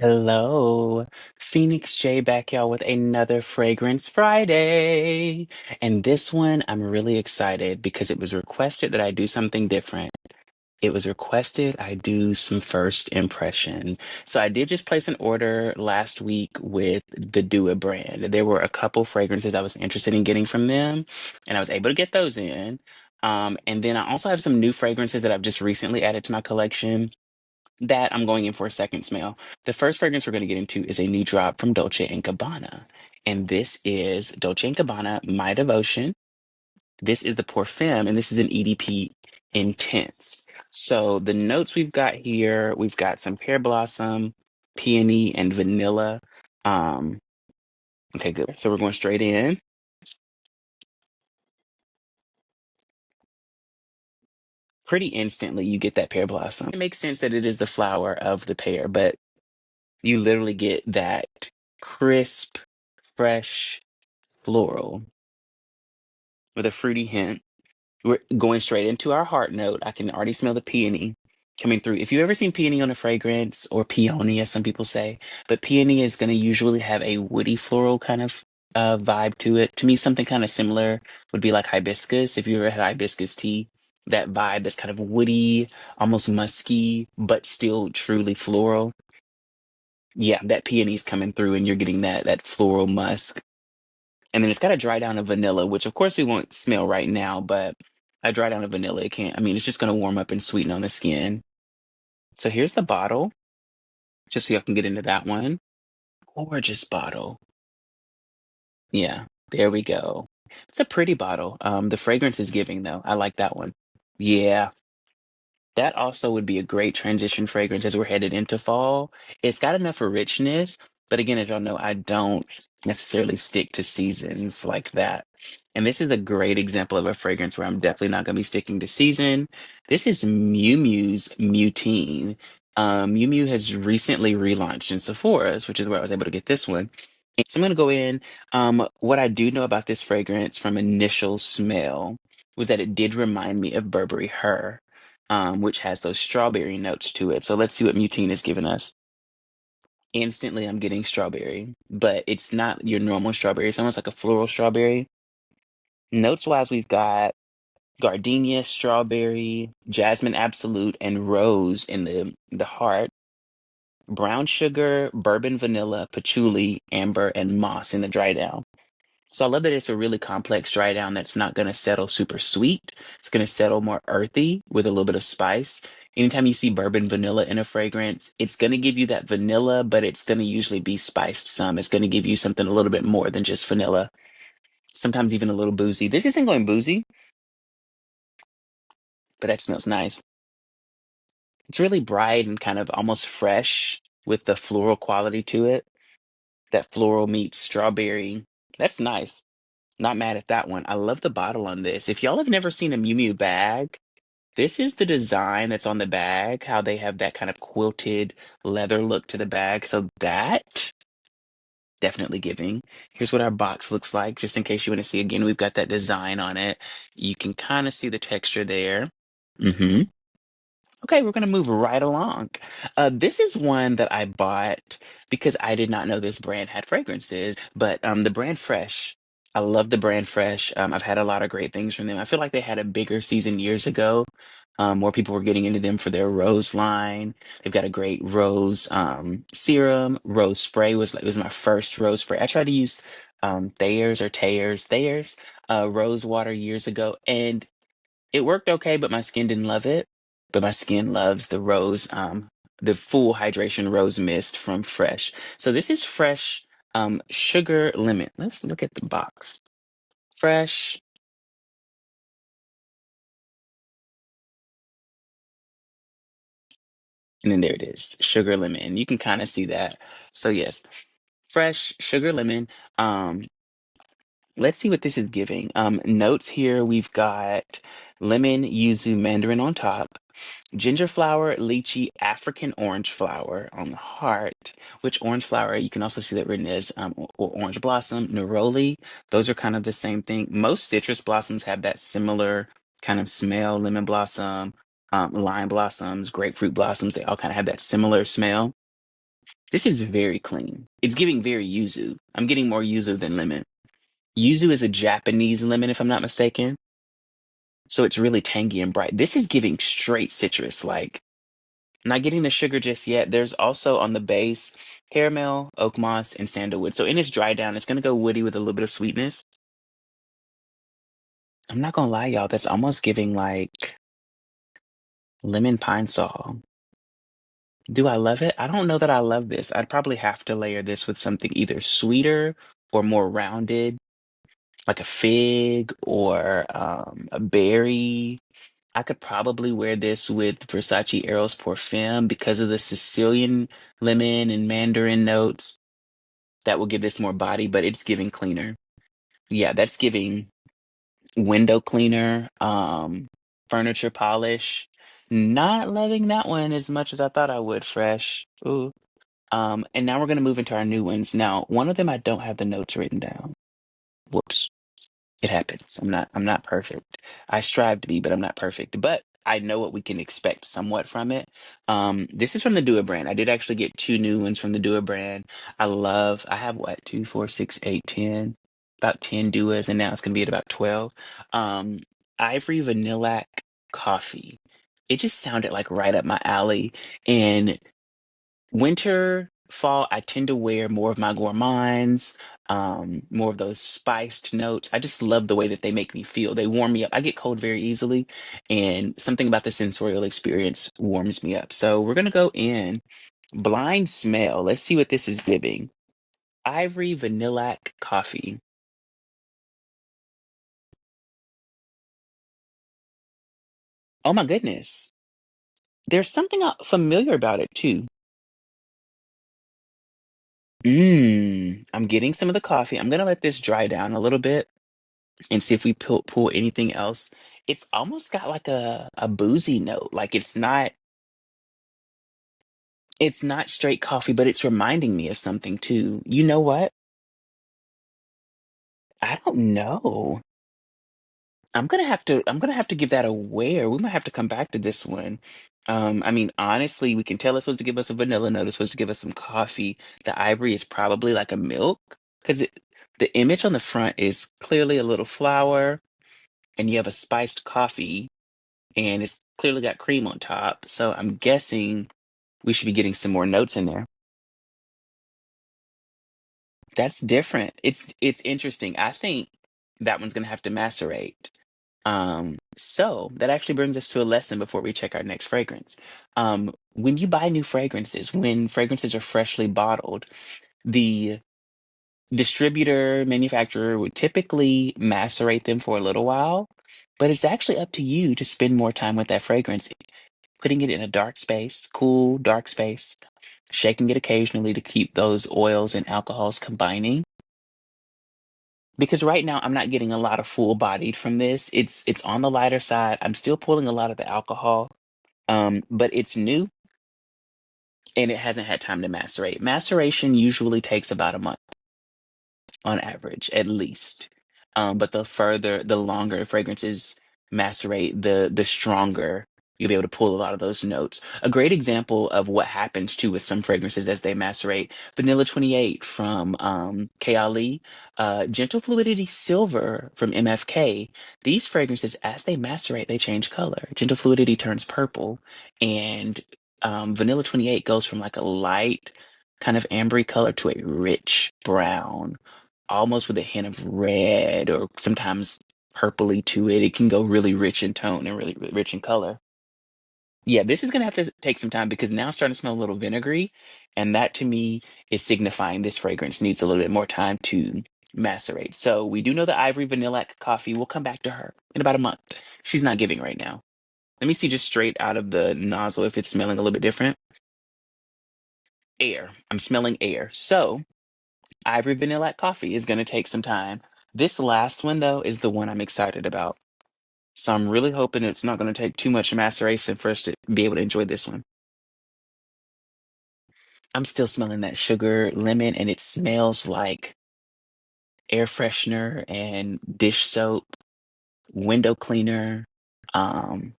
Hello, Phoenix J back y'all with another Fragrance Friday. And this one, I'm really excited because it was requested that I do something different. It was requested I do some first impression. So I did just place an order last week with the Do It brand. There were a couple fragrances I was interested in getting from them, and I was able to get those in. And then I also have some new fragrances that I've just recently added to my collection that I'm going in for a second smell. The first fragrance we're going to get into is a new drop from Dolce& and Gabbana. And this is Dolce& and Gabbana My Devotion. This is the Parfum, and this is an EDP Intense. So the notes we've got here, we've got some pear blossom, peony, and vanilla. Um, okay, good. So we're going straight in. Pretty instantly, you get that pear blossom. It makes sense that it is the flower of the pear, but you literally get that crisp, fresh floral with a fruity hint. We're going straight into our heart note. I can already smell the peony coming through. If you've ever seen peony on a fragrance, or peony, as some people say, but peony is going to usually have a woody floral kind of vibe to it. To me, something kind of similar would be like hibiscus. If you ever had hibiscus tea, that vibe that's kind of woody, almost musky, but still truly floral. Yeah, that peony's coming through, and you're getting that floral musk. And then it's got a dry down of vanilla, which of course we won't smell right now, but a dry down of vanilla, it can't, I mean, it's just gonna warm up and sweeten on the skin. So here's the bottle, just so y'all can get into that one. Gorgeous bottle. Yeah, there we go. It's a pretty bottle. The fragrance is giving though. I like that one. Yeah. That also would be a great transition fragrance as we're headed into fall. It's got enough richness, but again, as y'all know, I don't necessarily stick to seasons like that. And this is a great example of a fragrance where I'm definitely not going to be sticking to season. This is Miu Miu's Mutine. Miu Miu has recently relaunched in Sephora's, which is where I was able to get this one. So I'm going to go in. What I do know about this fragrance from initial smell was that it did remind me of Burberry Her, which has those strawberry notes to it. So let's see what Mutine is giving us. Instantly, I'm getting strawberry, but it's not your normal strawberry. It's almost like a floral strawberry. Notes wise, we've got gardenia, strawberry, jasmine absolute, and rose in the heart. Brown sugar, bourbon vanilla, patchouli, amber, and moss in the dry down. So I love that it's a really complex dry down that's not going to settle super sweet. It's going to settle more earthy with a little bit of spice. Anytime you see bourbon vanilla in a fragrance, it's going to give you that vanilla, but it's going to usually be spiced some. It's going to give you something a little bit more than just vanilla. Sometimes even a little boozy. This isn't going boozy, but that smells nice. It's really bright and kind of almost fresh with the floral quality to it. That floral meets strawberry. That's nice. Not mad at that one. I love the bottle on this. If y'all have never seen a Miu Miu bag, this is the design that's on the bag, how they have that kind of quilted leather look to the bag. So that definitely giving. Here's what our box looks like, just in case you want to see. Again, we've got that design on it. You can kind of see the texture there. Hmm. Okay, we're gonna move right along. This is one that I bought because I did not know this brand had fragrances, but the brand Fresh. I love the brand Fresh. I've had a lot of great things from them. I feel like they had a bigger season years ago. More people were getting into them for their rose line. They've got a great rose serum. Rose spray was my first rose spray. I tried to use Thayer's rose water years ago, and it worked okay, but my skin didn't love it. But my skin loves the full hydration rose mist from Fresh. So this is Fresh Sugar Lemon. Let's look at the box. Fresh, and then there it is, Sugar Lemon. You can kind of see that. So yes, Fresh Sugar Lemon. Um, let's see what this is giving. Notes here, we've got lemon, yuzu, mandarin on top. Ginger flower, lychee, African orange flower on the heart, which orange flower, you can also see that written as or orange blossom, neroli. Those are kind of the same thing. Most citrus blossoms have that similar kind of smell, lemon blossom, lime blossoms, grapefruit blossoms, they all kind of have that similar smell. This is very clean. It's giving very yuzu. I'm getting more yuzu than lemon. Yuzu is a Japanese lemon, if I'm not mistaken. So it's really tangy and bright. This is giving straight citrus, like not getting the sugar just yet. There's also on the base caramel, oak moss, and sandalwood. So in its dry down, it's gonna go woody with a little bit of sweetness. I'm not gonna lie, y'all, that's almost giving like lemon pine sol. Do I love it? I don't know that I love this. I'd probably have to layer this with something either sweeter or more rounded, like a fig or a berry. I could probably wear this with Versace Eros Parfum because of the Sicilian lemon and mandarin notes. That will give this more body, but it's giving cleaner. Yeah, that's giving window cleaner, furniture polish. Not loving that one as much as I thought I would, fresh. Ooh. And now we're gonna move into our new ones. Now, one of them I don't have the notes written down. Whoops. It happens. I'm not perfect. I strive to be, but I'm not perfect. But I know what we can expect somewhat from it. This is from the Dua brand. I did actually get two new ones from the Dua brand. I have what, two, four, six, eight, 10, about 10 Duas, and now it's gonna be at about 12. Um, Ivory Vanillac Coffee. It just sounded like right up my alley. And winter, fall, I tend to wear more of my gourmands, more of those spiced notes. I just love the way that they make me feel. They warm me up. I get cold very easily, and something about the sensorial experience warms me up. So we're gonna go in blind smell. Let's see what this is giving. Ivory Vanillac Coffee. Oh my goodness. There's something familiar about it too. I'm getting some of the coffee. I'm gonna let this dry down a little bit and see if we pull anything else. It's almost got like a boozy note. Like it's not straight coffee, but it's reminding me of something too. You know what? I don't know. I'm gonna have to give that a wear. We might have to come back to this one. I mean, honestly, we can tell it's supposed to give us a vanilla note. It's supposed to give us some coffee. The ivory is probably like a milk because the image on the front is clearly a little flour, and you have a spiced coffee and it's clearly got cream on top. So I'm guessing we should be getting some more notes in there. That's different. It's interesting. I think that one's gonna have to macerate. So that actually brings us to a lesson before we check our next fragrance. When you buy new fragrances, when fragrances are freshly bottled, the distributor, manufacturer would typically macerate them for a little while, but it's actually up to you to spend more time with that fragrance, putting it in a dark space, cool, dark space, shaking it occasionally to keep those oils and alcohols combining. Because right now I'm not getting a lot of full bodied from this. It's on the lighter side. I'm still pulling a lot of the alcohol. But it's new and it hasn't had time to macerate. Maceration usually takes about a month on average, at least. But the longer fragrances macerate, the stronger you'll be able to pull a lot of those notes. A great example of what happens too with some fragrances as they macerate: Vanilla 28 from Kayali, Gentle Fluidity Silver from MFK. These fragrances, as they macerate, they change color. Gentle Fluidity turns purple, and Vanilla 28 goes from like a light kind of ambery color to a rich brown, almost with a hint of red or sometimes purpley to it. It can go really rich in tone and really rich in color. Yeah, this is gonna have to take some time because now it's starting to smell a little vinegary, and that to me is signifying this fragrance needs a little bit more time to macerate. So we do know the Ivory Vanilla Coffee. We'll come back to her in about a month. She's not giving right now. Let me see just straight out of the nozzle if it's smelling a little bit different. Air. I'm smelling air. So Ivory Vanilla Coffee is gonna take some time. This last one though is the one I'm excited about. So I'm really hoping it's not gonna take too much maceration for us to be able to enjoy this one. I'm still smelling that sugar lemon, and it smells like air freshener and dish soap, window cleaner. Um,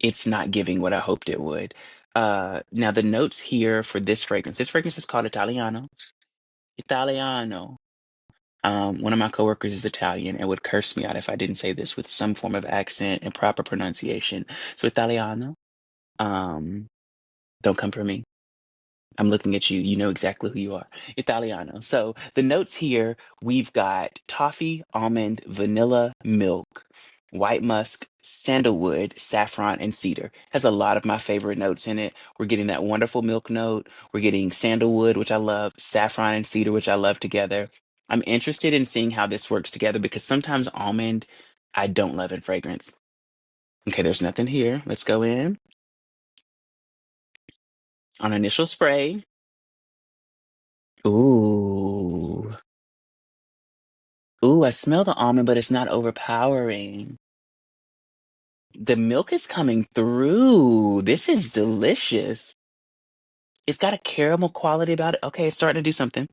it's not giving what I hoped it would. Now the notes here for this fragrance is called Italiano. Italiano. One of my coworkers is Italian and would curse me out if I didn't say this with some form of accent and proper pronunciation. So Italiano. Um, don't come for me. I'm looking at you. You know exactly who you are. Italiano. So the notes here, we've got toffee, almond, vanilla, milk, white musk, sandalwood, saffron, and cedar. Has a lot of my favorite notes in it. We're getting that wonderful milk note. We're getting sandalwood, which I love, saffron and cedar, which I love together. I'm interested in seeing how this works together because sometimes almond I don't love in fragrance. Okay, there's nothing here. Let's go in on initial spray. Ooh. Ooh, I smell the almond, but it's not overpowering. The milk is coming through. This is delicious. It's got a caramel quality about it. Okay, it's starting to do something.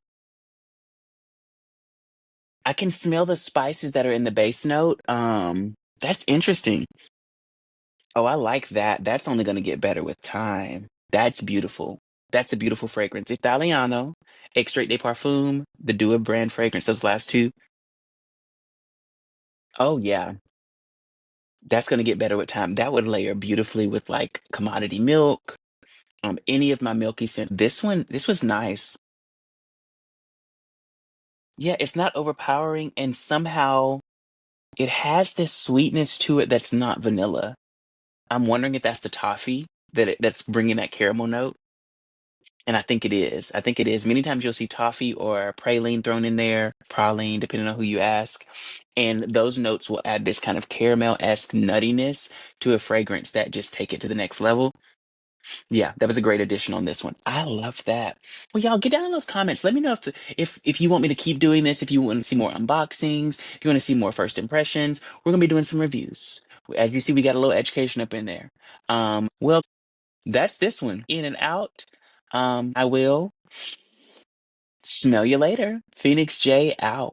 I can smell the spices that are in the base note. That's interesting. Oh, I like that. That's only going to get better with time. That's beautiful. That's a beautiful fragrance. Italiano, Extrait de Parfum, the Dua brand fragrance. Those last two. Oh, yeah. That's gonna get better with time. That would layer beautifully with like commodity milk, any of my milky scents. This was nice. Yeah, it's not overpowering, and somehow it has this sweetness to it that's not vanilla. I'm wondering if that's the toffee that's bringing that caramel note, and I think it is. I think it is. Many times you'll see toffee or praline thrown in there, praline, depending on who you ask, and those notes will add this kind of caramel-esque nuttiness to a fragrance that just take it to the next level. Yeah, that was a great addition on this one. I love that. Well, y'all get down in those comments. Let me know if you want me to keep doing this, if you want to see more unboxings, if you want to see more first impressions. We're gonna be doing some reviews. As you see, we got a little education up in there. Well, that's this one. In and out. I will smell you later. Phoenix J out.